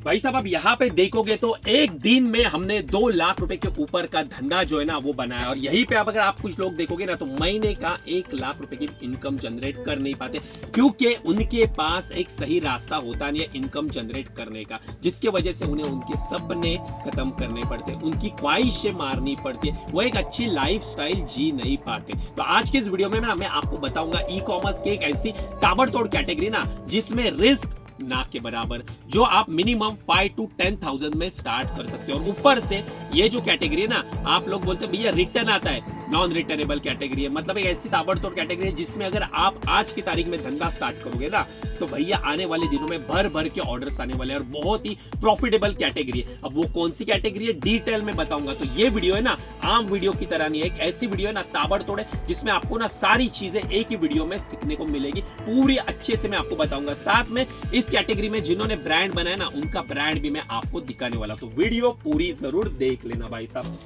भाई साहब आप यहाँ पे देखोगे तो एक दिन में हमने 2 लाख रुपए के ऊपर का धंधा जो है ना वो बनाया। और यहीं पे अगर आप कुछ लोग देखोगे ना तो महीने का 1 लाख रुपए की इनकम जनरेट कर नहीं पाते, क्योंकि उनके पास एक सही रास्ता होता नहीं है इनकम जनरेट करने का, जिसके वजह से उन्हें उनके सपने खत्म करने पड़ते, उनकी ख्वाहिशें मारनी पड़ती है, वो एक अच्छी लाइफस्टाइल जी नहीं पाते। तो आज के इस वीडियो में ना मैं आपको बताऊंगा ई कॉमर्स की एक ऐसी ताबड़तोड़ कैटेगरी ना जिसमें रिस्क ना के बराबर, जो आप मिनिमम 5 to 10,000 में स्टार्ट कर सकते हो। और ऊपर से ये जो कैटेगरी है ना, आप लोग बोलते हैं भैया रिटर्न आता है, नॉन रिटर्नेबल कैटेगरी है। मतलब एक ऐसी ताबड़तोड़ कैटेगरी है जिसमें अगर आप आज की तारीख में धंधा स्टार्ट करोगे ना तो भैया आने वाले दिनों में भर भर के ऑर्डर्स आने वाले हैं और बहुत ही प्रॉफिटेबल कैटेगरी है। अब वो कौन सी कैटेगरी है डिटेल में बताऊंगा। तो ये वीडियो है ना आम वीडियो की तरह नहीं है, एक ऐसी वीडियो है ना ताबड़तोड़ है जिसमें आपको ना सारी चीजें एक ही वीडियो में सीखने को मिलेगी, पूरी अच्छे से मैं आपको बताऊंगा। साथ में इस कैटेगरी में जिन्होंने ब्रांड बनाया ना उनका ब्रांड भी मैं आपको दिखाने वाला, तो वीडियो पूरी जरूर देख लेना भाई साहब।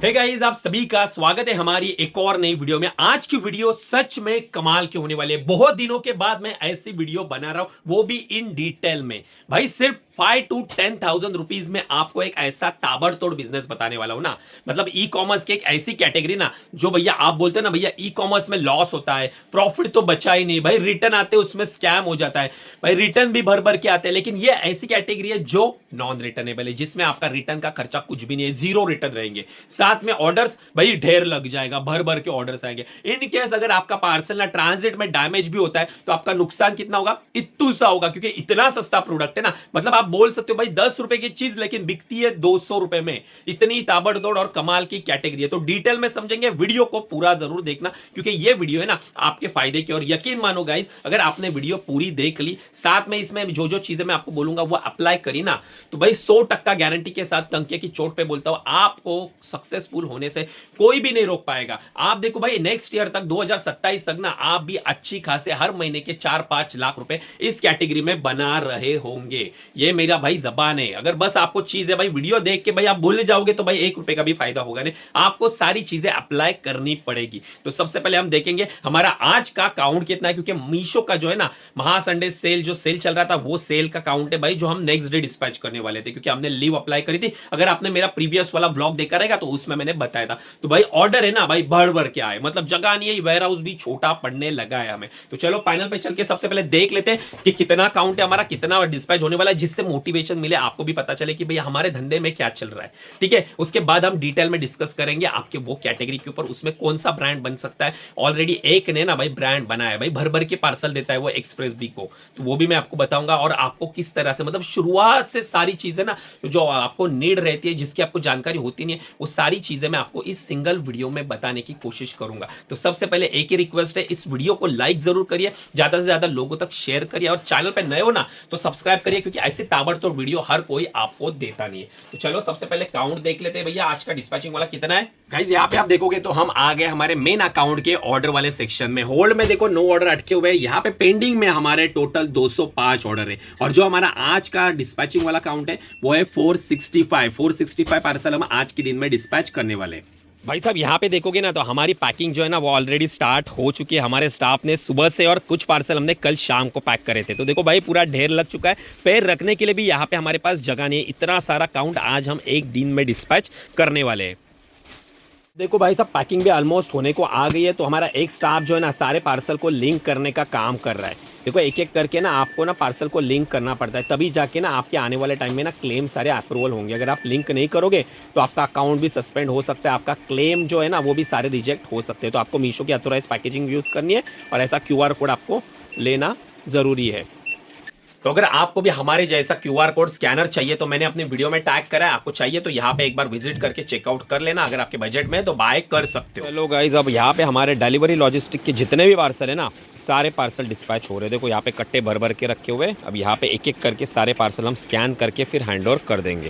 हे गाइस, आप सभी का स्वागत है हमारी एक और नई वीडियो में। आज की वीडियो सच में कमाल की होने वाली है। बहुत दिनों के बाद मैं ऐसी वीडियो बना रहा हूं, वो भी इन डिटेल में। भाई सिर्फ 5 to 10,000 रुपीज में आपको एक ऐसा ताबड़तोड़ बिजनेस बताने वाला हूं ना। मतलब ई कॉमर्स की एक ऐसी कैटेगरी ना जो भैया आप बोलते हैं ना भैया ई कॉमर्स में लॉस होता है, प्रॉफिट तो बचा ही नहीं भाई, रिटर्न आते उसमें स्कैम हो जाता है भाई, रिटर्न भी भर भर के आते हैं। लेकिन ये ऐसी कैटेगरी है जो नॉन रिटर्नेबल है, जिसमें आपका रिटर्न का खर्चा कुछ भी नहीं है, 0 रिटर्न रहेंगे। साथ में ऑर्डर्स भाई ढेर लग जाएगा, भर भर के ऑर्डर्स आएंगे। इन केस अगर आपका पार्सल ना ट्रांजिट में डैमेज भी होता है तो आपका नुकसान कितना होगा, इत्तू सा होगा, क्योंकि इतना सस्ता प्रोडक्ट है ना। मतलब आप बोल सकते हो भाई 10 रुपए की चीज लेकिन बिकती है 200 रुपए में। इतनी ताबड़तोड़ और कमाल की कैटेगरी है। तो डिटेल में समझेंगे, वीडियो को पूरा जरूर देखना, क्योंकि ये वीडियो है ना आपके फायदे की। और यकीन मानो गाइस, अगर आपने वीडियो पूरी देख ली, साथ में इसमें जो जो चीजें मैं आपको बोलूंगा वो अप्लाई करी ना, तो भाई 100% गारंटी के साथ तंके की चोट पे बोलता हूं, आपको सक्सेसफुल होने से कोई भी नहीं रोक पाएगा। आप देखो भाई नेक्स्ट ईयर तक 2027 तक ना आप भी अच्छी खासे हर महीने के 4-5 लाख रुपए इस कैटेगरी में बना रहे होंगे। ये मेरा भाई जबान है। अगर बस आपको चीज है भाई वीडियो देख के भाई आप भूल जाओगे तो भाई 1 रुपए का भी फायदा होगा नहीं, आपको सारी चीजें अप्लाई करनी पड़ेगी। तो सबसे पहले हम देखेंगे हमारा आज का काउंट कितना है, क्योंकि मीशो का जो है ना महा संडे सेल जो सेल चल रहा था वो सेल का काउंट है भाई, जो हम नेक्स्ट डे डिस्पैच करने वाले थे, क्योंकि हमने लीव अप्लाई करी थी। अगर आपने मेरा प्रीवियस वाला ब्लॉग देखा रहेगा तो उसमें मैंने बताया था। तो भाई ऑर्डर है ना भाई भर भर के आए, मतलब जगह नहीं है, वेयर हाउस भी छोटा पड़ने लगा है हमें। तो चलो पैनल पे चल के सबसे पहले देख लेते हैं कि कितना काउंट है हमारा, कितना डिस्पैच होने वाला है, जिससे मोटिवेशन मिले, आपको भी पता चले कि भैया हमारे धंधे में क्या चल रहा है। ठीक है, उसके बाद हम डिटेल में डिस्कस करेंगे आपके वो कैटेगरी के ऊपर, उसमें कौन सा ब्रांड बन सकता है। ऑलरेडी एक ने ना भाई ब्रांड बनाया है भाई, भर भर के पार्सल देता है वो एक्सप्रेस बी को, तो वो भी मैं आपको बताऊंगा। और आपको किस तरह से, मतलब शुरुआत से सारी चीजें ना जो आपको नीड रहती है, जिसकी आपको जानकारी होती नहीं है, वो सारी चीजें मैं आपको इस सिंगल वीडियो में बताने की कोशिश करूंगा। तो सबसे पहले एक ही रिक्वेस्ट है, इस वीडियो को लाइक जरूर करिए, ज्यादा से ज्यादा लोगों तक शेयर करिए, और चैनल पे नए हो ना तो सब्सक्राइब करिए, क्योंकि ऐसे ताबड़तोड़ वीडियो हर कोई आपको देता नहीं है। तो चलो सबसे पहले काउंट देख लेते हैं भैया आज का डिस्पैचिंग वाला कितना है। गाइस यहाँ पे आप देखोगे तो हम आ गए हमारे मेन अकाउंट के ऑर्डर वाले सेक्शन में। होल्ड में देखो 9 ऑर्डर अटके हुए हैं, यहाँ पे पेंडिंग में हमारे टोटल 205 ऑर्डर है। और जो हमारा आज का डिस्पैचिंग वाला काउंट है वो है 465 पार्सल हम आज के दिन में डिस्पैच करने वाले हैं। भाई साहब यहाँ पे देखोगे ना तो हमारी पैकिंग जो है ना वो ऑलरेडी स्टार्ट हो चुकी है। हमारे स्टाफ ने सुबह से, और कुछ पार्सल हमने कल शाम को पैक करे थे। तो देखो भाई पूरा ढेर लग चुका है, पैर रखने के लिए भी यहाँ पे हमारे पास जगह नहीं है। इतना सारा काउंट आज हम एक दिन में डिस्पैच करने वाले हैं। देखो भाई साहब पैकिंग भी ऑलमोस्ट होने को आ गई है। तो हमारा एक स्टाफ जो है ना सारे पार्सल को लिंक करने का काम कर रहा है। देखो एक एक करके ना आपको ना पार्सल को लिंक करना पड़ता है, तभी जाके ना आपके आने वाले टाइम में ना क्लेम सारे अप्रूवल होंगे। अगर आप लिंक नहीं करोगे तो आपका अकाउंट भी सस्पेंड हो सकता है, आपका क्लेम जो है ना वो भी सारे रिजेक्ट हो सकते हैं। तो आपको मीशो की ऑथोराइज पैकेजिंग यूज़ करनी है, और ऐसा QR कोड आपको लेना ज़रूरी है। तो अगर आपको भी हमारे जैसा QR कोड स्कैनर चाहिए तो मैंने अपने वीडियो में टैग करा है, आपको चाहिए तो यहाँ पे एक बार विजिट करके चेकआउट कर लेना। अगर आपके बजट में है तो बाय कर सकते हो। चलो गाइस, अब यहाँ पे हमारे डिलीवरी लॉजिस्टिक के जितने भी पार्सल है ना सारे पार्सल डिस्पैच हो रहे हैं। देखो यहाँ पे कट्टे भर भर के रखे हुए। अब यहाँ पे एक एक करके सारे पार्सल हम स्कैन करके फिर हैंड ओवर कर देंगे।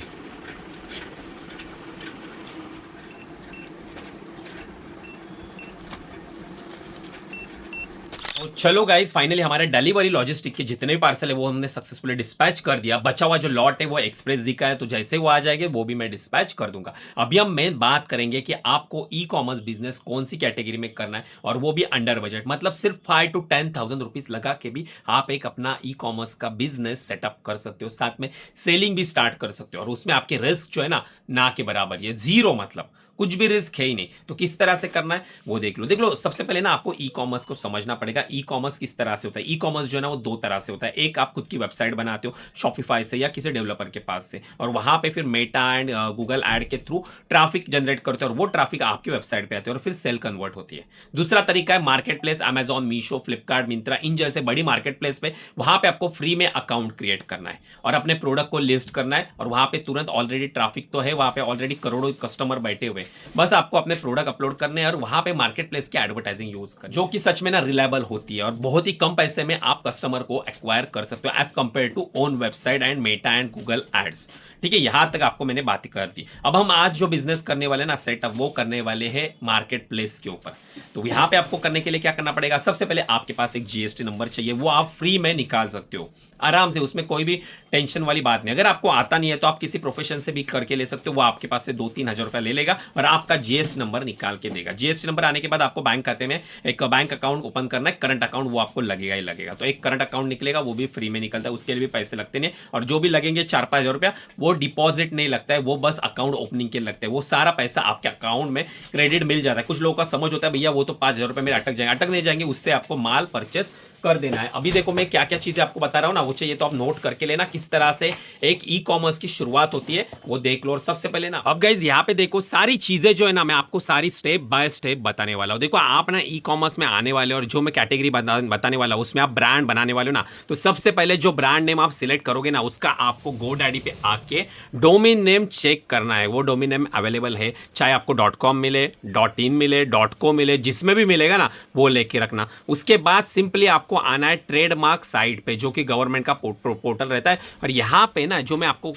तो चलो गाइस, फाइनली हमारे डिलीवरी लॉजिस्टिक के जितने भी पार्सल है वो हमने सक्सेसफुली डिस्पैच कर दिया। बचा हुआ जो लॉट है वो एक्सप्रेस जी का है, तो जैसे वो आ जाएंगे वो भी मैं डिस्पैच कर दूंगा। अभी हम मेन बात करेंगे कि आपको ई कॉमर्स बिजनेस कौन सी कैटेगरी में करना है, और वो भी अंडर बजट, मतलब सिर्फ 5 to 10,000 रुपीज लगा के भी आप एक अपना ई कॉमर्स का बिजनेस सेटअप कर सकते हो, साथ में सेलिंग भी स्टार्ट कर सकते हो, और उसमें आपके रिस्क जो है ना के बराबर, ये जीरो, मतलब कुछ भी रिस्क है ही नहीं। तो किस तरह से करना है वो देख लो। सबसे पहले ना आपको ई कॉमर्स को समझना पड़ेगा। ई कॉमर्स किस तरह से होता है? ई कॉमर्स जो है ना वो दो तरह से होता है। एक, आप खुद की वेबसाइट बनाते हो शॉपिफाई से या किसी डेवलपर के पास से, और वहां पे फिर मेटा एंड गूगल एड के थ्रू ट्रैफिक जनरेट करते हो, और वो ट्रैफिक आपकी वेबसाइट पे आते हैं और फिर सेल कन्वर्ट होती है। दूसरा तरीका है market place, Amazon, Meesho, Flipkart, Myntra, इन जैसे बड़ी मार्केट प्लेस पे, वहां पे आपको फ्री में अकाउंट क्रिएट करना है और अपने प्रोडक्ट को लिस्ट करना है, और वहां पे तुरंत ऑलरेडी ट्रैफिक तो है, वहां पे ऑलरेडी करोड़ों कस्टमर बैठे हुए, बस आपको अपने प्रोडक्ट अपलोड करने हैं और वहां पे मार्केट प्लेस की एडवर्टाइजिंग यूज कर, जो कि सच में ना रिलायबल होती है, और बहुत ही कम पैसे में आप कस्टमर को एक्वायर कर सकते हो as compare to own website and Meta and Google ads. ठीक है, यहां तक आपको मैंने बात कर दी। अब हम आज जो बिजनेस करने वाले ना सेटअप, वो करने वाले हैं मार्केट प्लेस के ऊपर। तो यहां पे आपको करने के लिए क्या करना पड़ेगा? सबसे पहले आपके पास एक जीएसटी नंबर चाहिए, वो आप फ्री में निकाल सकते हो आराम से, उसमें कोई भी टेंशन वाली बात नहीं। अगर आपको आता नहीं है तो आप किसी प्रोफेशन से भी करके ले सकते हो, वो आपके पास से 2-3 हजार रुपया ले लेगा और आपका जीएसटी नंबर निकाल के देगा। जीएसटी नंबर आने के बाद आपको बैंक खाते में एक बैंक अकाउंट ओपन करना है, करंट अकाउंट, वो आपको लगेगा ही लगेगा। तो एक करंट अकाउंट निकलेगा, वो भी फ्री में निकलता है, उसके लिए भी पैसे लगते नहीं, और जो भी लगेंगे 4-5 हजार रुपया, वो डिपॉजिट नहीं लगता है, वो बस अकाउंट ओपनिंग के लगते हैं। वो सारा पैसा आपके अकाउंट में क्रेडिट मिल जाता है। कुछ लोगों का समझ होता है भैया वो तो 5 हजार रुपये मेरे अटक जाएंगे, अटक नहीं जाएंगे, उससे आपको माल परचेस कर देना है। अभी देखो मैं क्या क्या चीजें आपको बता रहा हूं ना, वो चाहिए तो आप नोट करके लेना, किस तरह से एक ई कॉमर्स की शुरुआत होती है वो देख लो। और सबसे पहले ना, अब गाइस यहाँ पे देखो सारी चीजें जो है ना, मैं आपको सारी स्टेप बाय स्टेप बताने वाला हूं। देखो आप ना ई कॉमर्स में आने वाले, और जो मैं कैटेगरी बताने वाला हूं उसमें आप ब्रांड बनाने वाले हो ना, तो सबसे पहले जो ब्रांड नेम आप सिलेक्ट करोगे ना, उसका आपको GoDaddy पे आके डोमेन नेम चेक करना है। वो डोमेन नेम अवेलेबल है, चाहे आपको .com मिले, .in मिले, .co मिले, जिसमें भी मिलेगा ना वो लेके रखना। उसके बाद सिंपली आपको आना है ट्रेडमार्क साइट पे, जो कि गवर्नमेंट का पोर्टल रहता है, और यहाँ पे ना जो मैं आपको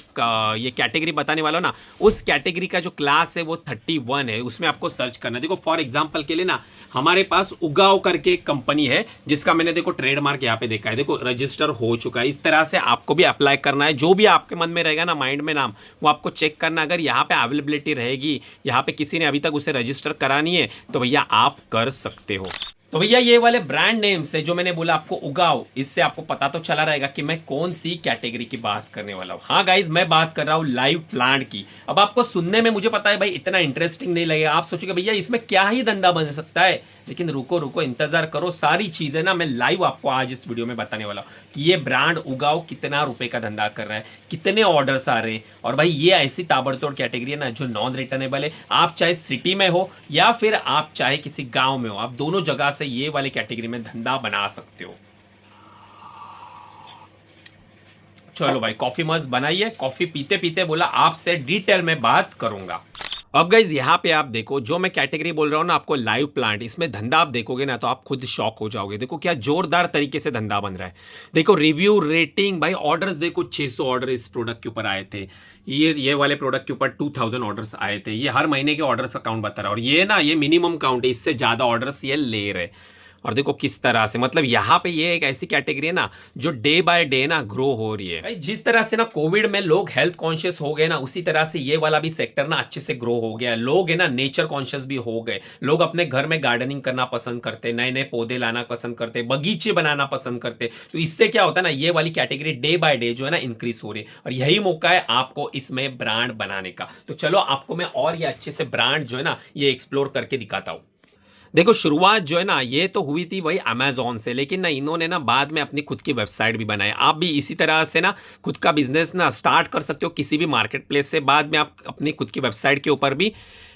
ये कैटेगरी बताने वाला हूँ ना, उस कैटेगरी का जो क्लास है वो 31 है, उसमें आपको सर्च करना है। देखो फॉर एग्जांपल के लिए ना, हमारे पास उगाव करके एक कंपनी है जिसका मैंने देखो ट्रेडमार्क यहाँ पे देखा है, देखो रजिस्टर हो चुका है। इस तरह से आपको भी अप्लाई करना है, जो भी आपके मन में रहेगा ना, माइंड में नाम, वो आपको चेक करना। अगर यहाँ पे अवेलेबिलिटी रहेगी, यहाँ पे किसी ने अभी तक उसे रजिस्टर करानी है, तो भैया आप कर सकते हो। तो भैया ये वाले ब्रांड नेम से जो मैंने बोला आपको उगाओ, इससे आपको पता तो चला रहेगा कि मैं कौन सी कैटेगरी की बात करने वाला हूँ। हाँ गाइज, मैं बात कर रहा हूँ लाइव प्लांट की। अब आपको सुनने में मुझे पता है भाई इतना इंटरेस्टिंग नहीं लगेगा, आप सोचोगे भैया इसमें क्या ही धंधा बन सकता है, लेकिन रुको इंतजार करो, सारी चीजें ना मैं लाइव आपको आज इस वीडियो में बताने वाला हूँ कि ये ब्रांड उगाओ कितना रुपए का धंधा कर रहा है, कितने ऑर्डर्स आ रहे हैं। और भाई ये ऐसी ताबड़तोड़ कैटेगरी है ना जो नॉन रिटर्नेबल है। आप चाहे सिटी में हो या फिर आप चाहे किसी गांव में हो, आप दोनों जगह से ये वाली कैटेगरी में धंधा बना सकते हो। चलो भाई कॉफी मस्त बनाइए। कॉफी पीते पीते बोला आपसे डिटेल में बात करूंगा। अब गाइज यहाँ पे आप देखो, जो मैं कैटेगरी बोल रहा हूँ ना आपको, लाइव प्लांट, इसमें धंधा आप देखोगे ना तो आप खुद शॉक हो जाओगे। देखो क्या जोरदार तरीके से धंधा बन रहा है। देखो रिव्यू, रेटिंग, भाई ऑर्डर्स देखो, 600 ऑर्डर इस प्रोडक्ट के ऊपर आए थे। ये वाले प्रोडक्ट के ऊपर 2000 ऑर्डर्स आए थे। ये हर महीने के ऑर्डर का काउंट बता रहा है, और ये ना ये मिनिमम काउंट है, इससे ज्यादा ऑर्डर्स ये ले रहे। और देखो किस तरह से, मतलब यहाँ पे ये एक ऐसी कैटेगरी है ना जो डे बाय डे ना ग्रो हो रही है। भाई जिस तरह से ना कोविड में लोग हेल्थ कॉन्शियस हो गए ना, उसी तरह से ये वाला भी सेक्टर ना अच्छे से ग्रो हो गया है। लोग है ना नेचर कॉन्शियस भी हो गए। लोग अपने घर में गार्डनिंग करना पसंद करते, नए नए पौधे लाना पसंद करते, बगीचे बनाना पसंद करते। तो इससे क्या होता है ना, ये वाली कैटेगरी डे बाय डे जो है ना इंक्रीज हो रही है, और यही मौका है आपको इसमें ब्रांड बनाने का। तो चलो आपको मैं और ये अच्छे से ब्रांड जो है ना ये एक्सप्लोर करके दिखाता हूँ। देखो शुरुआत जो है ना ये तो हुई थी भाई अमेजोन से, लेकिन ना इन्होंने ना बाद में अपनी खुद की वेबसाइट भी बनाई। आप भी इसी तरह से ना खुद का बिजनेस ना स्टार्ट कर सकते हो किसी भी मार्केट प्लेस से, बाद में आप अपनी खुद की वेबसाइट के ऊपर भी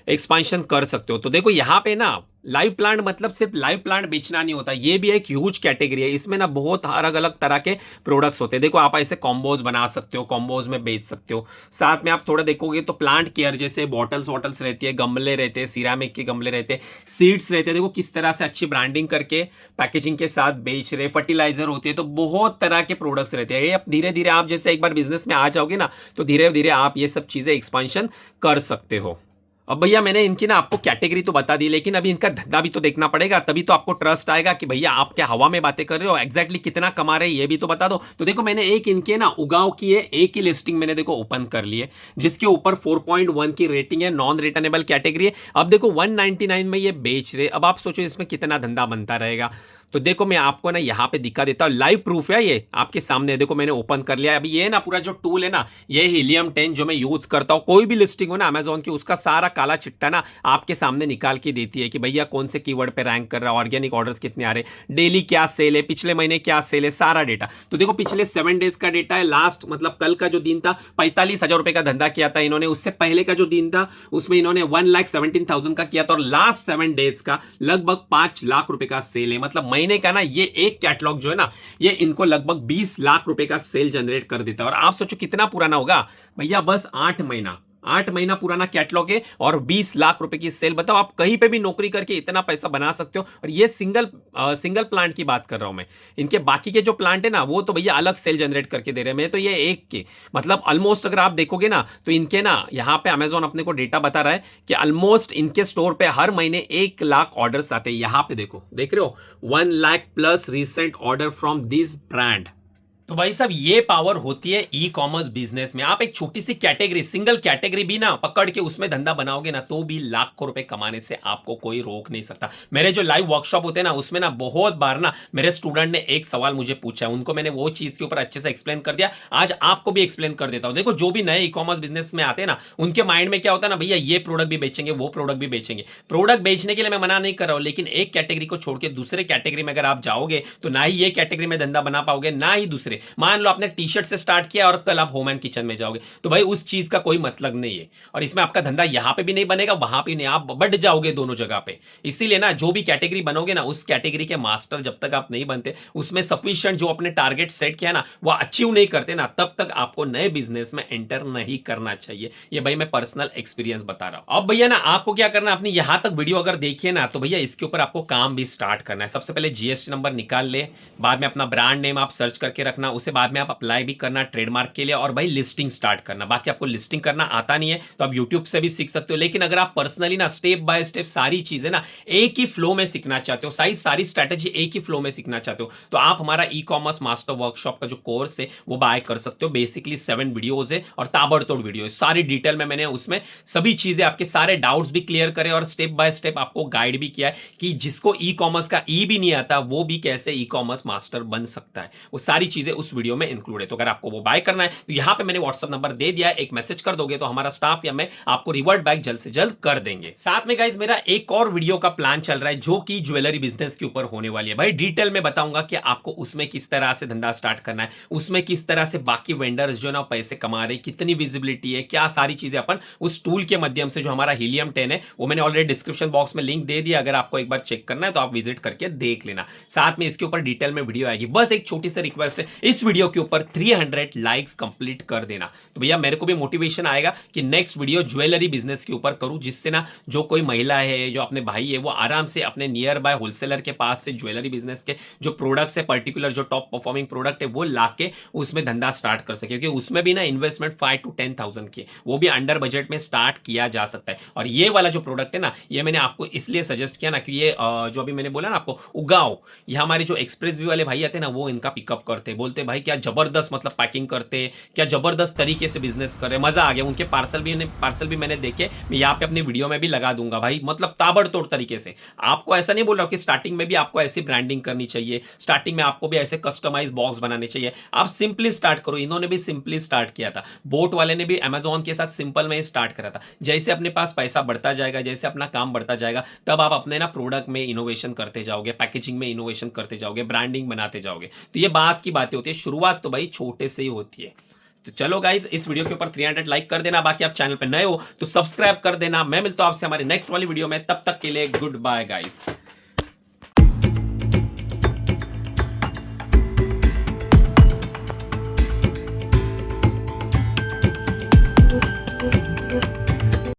एक्सपांशन कर सकते हो। तो देखो यहाँ पे ना लाइव प्लांट मतलब सिर्फ लाइव प्लांट बेचना नहीं होता, ये भी एक ह्यूज कैटेगरी है। इसमें ना बहुत अलग अलग तरह के प्रोडक्ट्स होते हैं। देखो आप ऐसे कॉम्बोज बना सकते हो, कॉम्बोज में बेच सकते हो। साथ में आप थोड़ा देखोगे तो प्लांट केयर जैसे बॉटल्स वॉटल्स रहती है, गमले रहते हैं, सिरामिक के गमले रहते हैं, सीड्स रहते हैं। देखो किस तरह से अच्छी ब्रांडिंग करके पैकेजिंग के साथ बेच रहे, फर्टिलाइजर होती है। तो बहुत तरह के प्रोडक्ट्स रहते हैं। अब धीरे धीरे आप जैसे एक बार बिजनेस में आ जाओगे ना, तो धीरे धीरे आप ये सब चीजें एक्सपांशन कर सकते हो। अब भैया मैंने इनकी ना आपको कैटेगरी तो बता दी, लेकिन अभी इनका धंधा भी तो देखना पड़ेगा, तभी तो आपको ट्रस्ट आएगा कि भैया आप क्या हवा में बातें कर रहे हो, एग्जैक्टली कितना कमा रहे हैं ये भी तो बता दो। तो देखो मैंने एक इनके ना उगाव की है, एक ही लिस्टिंग मैंने देखो ओपन कर ली है, जिसके ऊपर 4.1 की रेटिंग है, नॉन रिटर्नेबल कैटेगरी है। अब देखो 199 में ये बेच रहे, अब आप सोचो इसमें कितना धंधा बनता रहेगा। तो देखो मैं आपको ना यहाँ पे दिखा देता हूँ, लाइव प्रूफ है ये आपके सामने, देखो मैंने ओपन कर लिया है। अभी ये ना पूरा जो टूल है ना, ये हीलियम 10 जो मैं यूज करता हूँ, कोई भी लिस्टिंग हो ना अमेजोन की, उसका सारा काला चिट्टा ना आपके सामने निकाल के देती है कि भैया कौन से कीवर्ड पे रैंक कर रहा है, ऑर्गेनिक ऑर्डर्स कितने आ रहे, डेली क्या सेल है, पिछले महीने क्या सेल है, सारा डेटा। तो देखो पिछले 7 डेज का डेटा है, लास्ट मतलब कल का जो दिन था 45,000 रुपए का धंधा किया था इन्होंने, उससे पहले का जो दिन था उसमें इन्होंने 1,17,000 का किया था, और लास्ट 7 डेज का लगभग 5 लाख रुपए का सेल है। मतलब महीने का ना ये एक कैटलॉग जो है ना, ये इनको लगभग 20 लाख रुपए का सेल जनरेट कर देता है। और आप सोचो कितना पुराना होगा भैया, बस 8 महीना पुराना कैटलॉग है और 20 लाख रुपए की सेल। बताओ आप कहीं पे भी नौकरी करके इतना पैसा बना सकते हो। और ये सिंगल प्लांट की बात कर रहा हूं मैं, इनके बाकी के जो प्लांट है ना वो तो भैया अलग सेल जनरेट करके दे रहे हैं, मैं तो ये एक के मतलब ऑलमोस्ट अगर आप देखोगे ना तो इनके ना यहाँ पे अमेजोन अपने को डेटा बता रहा है कि ऑलमोस्ट इनके स्टोर पे हर महीने 1 लाख ऑर्डर्स आते हैं। यहाँ पे देखो, देख रहे हो 1 lakh plus recent order from this brand. तो भाई साहब ये पावर होती है ई कॉमर्स बिजनेस में। आप एक छोटी सी कैटेगरी, सिंगल कैटेगरी भी ना पकड़ के उसमें धंधा बनाओगे ना, तो भी लाखों रुपए कमाने से आपको कोई रोक नहीं सकता। मेरे जो लाइव वर्कशॉप होते हैं ना, उसमें ना बहुत बार ना मेरे स्टूडेंट ने एक सवाल मुझे पूछा है, उनको मैंने वो चीज के ऊपर अच्छे से एक्सप्लेन कर दिया। आज आपको भी एक्सप्लेन कर देता हूं। देखो जो भी नए ई कॉमर्स बिजनेस में आते हैं ना, उनके माइंड में क्या होता है ना, भैया ये प्रोडक्ट भी बेचेंगे, वो प्रोडक्ट भी बेचेंगे। प्रोडक्ट बेचने के लिए मैं मना नहीं कर रहा हूं, लेकिन एक कैटेगरी को छोड़ के दूसरे कैटेगरी में अगर आप जाओगे तो ना ही ये कैटेगरी में धंधा बना पाओगे, ना ही दूसरे। मान लो आपने टी शर्ट से स्टार्ट किया और कल आप होम एंड किचन में जाओगे, तो भाई उस चीज का कोई मतलब नहीं है। और इसमें आपका धंधा यहां पे भी नहीं बनेगा, वहां पे नहीं, आप बढ़ जाओगे दोनों जगह पे। इसीलिए ना जो भी कैटेगरी बनोगे ना, उस कैटेगरी के मास्टर जब तक आप नहीं बनते, उसमें सफिशिएंट जो अपने टारगेट सेट किया ना वो अचीव नहीं करते ना, तब तक आपको नए बिजनेस में एंटर नहीं करना चाहिए। ये भाई मैं पर्सनल एक्सपीरियंस बता रहा हूं। अब भैया ना आपको क्या करना है, अपनी यहां तक वीडियो अगर देखिए ना, तो भैया इसके ऊपर आपको काम भी स्टार्ट करना है। सबसे पहले जीएसटी नंबर निकाल ले, बाद में अपना ब्रांड नेम आप सर्च करके रखना, उसे बाद में आप अप्लाई भी करना ट्रेडमार्क के लिए, और भाई लिस्टिंग स्टार्ट करना। बाकी आपको लिस्टिंग करना आता नहीं है तो आप यूट्यूब से भी सीख सकते हो, लेकिन अगर आप पर्सनली ना स्टेप बाय स्टेप सारी चीजें ना एक ही फ्लो में सीखना चाहते हो, सारी स्ट्रैटेजी एक ही फ्लो में सीखना चाहते हो, तो आप हमारा ई कॉमर्स मास्टर वर्कशॉप का जो कोर्स है वो बाय कर सकते हो। बेसिकली 7 वीडियोज है और ताबड़तोड़ वीडियो है, सारी डिटेल में मैंने उसमें सभी चीजें, आपके सारे डाउट्स भी क्लियर करे और स्टेप बाय स्टेप आपको गाइड भी किया है कि जिसको ई कॉमर्स का ई भी नहीं आता वो भी कैसे ई कॉमर्स मास्टर बन सकता है। वो सारी चीजें उस वीडियो में इंक्लूड है। तो अगर आपको वो बाय करना है तो यहां पे मैंने व्हाट्सएप नंबर दे दिया है, एक मैसेज कर दोगे तो हमारा स्टाफ या मैं आपको रिवर्ट बैक जल्द से जल्द कर देंगे। साथ में गाइस मेरा एक और वीडियो का प्लान चल रहा है जो कि ज्वेलरी बिजनेस के ऊपर होने वाली है। भाई डिटेल में बताऊंगा कि आपको उसमें किस तरह से धंधा स्टार्ट करना है, उसमें किस तरह से बाकी वेंडर्स जो ना पैसे कमा रहे, कितनी विजिबिलिटी है, क्या सारी चीजें अपन उस टूल के माध्यम से, जो हमारा हीलियम 10 है वो मैंने ऑलरेडी डिस्क्रिप्शन बॉक्स में लिंक दे दिया, अगर आपको एक बार चेक करना है तो आप विजिट करके देख लेना। साथ में इसके ऊपर डिटेल में वीडियो आएगी। बस एक छोटी सी रिक्वेस्ट है, इस वीडियो के ऊपर 300 लाइक्स कंप्लीट कर देना, तो भैया मेरे को भी मोटिवेशन आएगा कि नेक्स्ट वीडियो ज्वेलरी बिजनेस के ऊपर करूं, जिससे ना जो कोई महिला है, जो अपने भाई है, वो आराम से अपने नियर बाय होलसेलर के पास से ज्वेलरी बिजनेस के जो प्रोडक्ट्स है, पर्टिकुलर जो टॉप परफॉर्मिंग प्रोडक्ट है, वो लाके उसमें धंधा स्टार्ट कर सके। क्योंकि उसमें भी ना इन्वेस्टमेंट 5 to 10,000 की, वो भी अंडर बजट में स्टार्ट किया जा सकता है। और ये वाला जो प्रोडक्ट है ना, ये मैंने आपको इसलिए सजेस्ट किया ना कि ये जो अभी मैंने बोला ना आपको उगाओ, ये हमारे जो एक्सप्रेस वी वाले भाई आते हैं ना, वो इनका पिकअप करते, बोलते भाई क्या जबरदस्त मतलब पैकिंग करते, क्या जबरदस्त तरीके से बिजनेस करे, मजा आ गया। उनके पार्सल भी मैंने देखे, मैं यहाँ पे अपनी वीडियो में भी लगा दूंगा भाई, मतलब ताबड़तोड़ तरीके से। आपको ऐसा नहीं बोल रहा कि स्टार्टिंग में भी आपको ऐसी ब्रांडिंग करनी चाहिए, स्टार्टिंग में आपको भी ऐसे कस्टमाइज बॉक्स बनाने चाहिए। आप सिंपली स्टार्ट करो, इन्होंने भी सिंपली स्टार्ट किया था, बोट वाले ने भी अमेजोन के साथ सिंपल में स्टार्ट करा था। जैसे अपने पास पैसा बढ़ता जाएगा, जैसे अपना काम बढ़ता जाएगा, तब आप अपने ना प्रोडक्ट में इनोवेशन करते जाओगे, पैकेजिंग में इनोवेशन करते जाओगे, ब्रांडिंग बनाते जाओगे। तो ये बात की बातें होती है, शुरुआत तो भाई छोटे से ही होती है। तो चलो गाइज, इस वीडियो के ऊपर 300 लाइक कर देना, बाकी आप चैनल पे नए हो तो सब्सक्राइब कर देना। मैं मिलता हूं आपसे हमारे नेक्स्ट वाली वीडियो में, तब तक के लिए गुड बाय गाइज।